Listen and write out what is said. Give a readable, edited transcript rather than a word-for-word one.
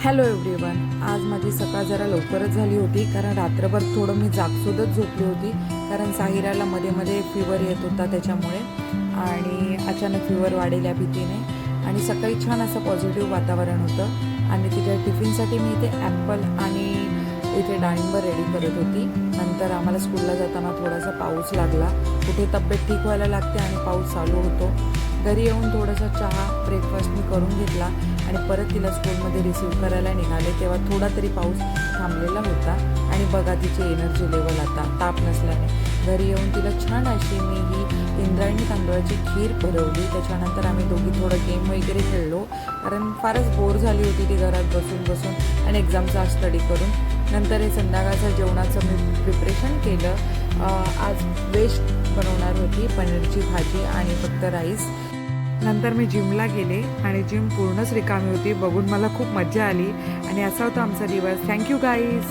Hello everyone, आज माझी सकाळ जरा लवकरच झाली होती कारण रात्रभर थोडं मी जागसुद्धाच झोपली होती कारण साहिराला मध्ये मध्ये फीवर येत होता त्याच्यामुळे आणि अचानक फीवर वाढेल या भीतीने आणि सकाळी छान असं पॉझिटिव्ह वातावरण होतं आणि तिच्या टिफिनसाठी मी इथे ॲपल आणि इथे डाळिंब रेडी करत होती। नंतर आम्हाला स्कूलला जाताना थोडासा पाऊस लागला, कुठे तब्येत ठीक व्हायला लागते आणि पाऊस चालू होतो। घरी येऊन थोडासा चहा ब्रेकफास्ट मी करून घेतला आणि परत तिला स्कूलमध्ये रिसीव्ह करायला निघाले तेव्हा थोडा तरी पाऊस थांबलेला होता आणि बघा तिची एनर्जी लेवल आता ताप नसल्याने घरी येऊन तिला छान अशी मी ही इंद्रायणी तांदूळाची खीर भरवली। त्याच्यानंतर आम्ही दोघी थोडं गेम वगैरे खेळलो कारण फारच बोर झाली होती ती घरात बसून बसून आणि एक्झामचा स्टडी करून। नंतर हे संध्याकाळचं जेवणाचं मी प्रिपरेशन केलं। आज व्हेज बनवणार होती, पनीरची भाजी आणि फक्त राईस। नंतर मी जिमला गेले आणि जिम पूर्णच रिकामी होती, बघून मला खूप मजा आली आणि असा होता आमचा दिवस। Thank you guys.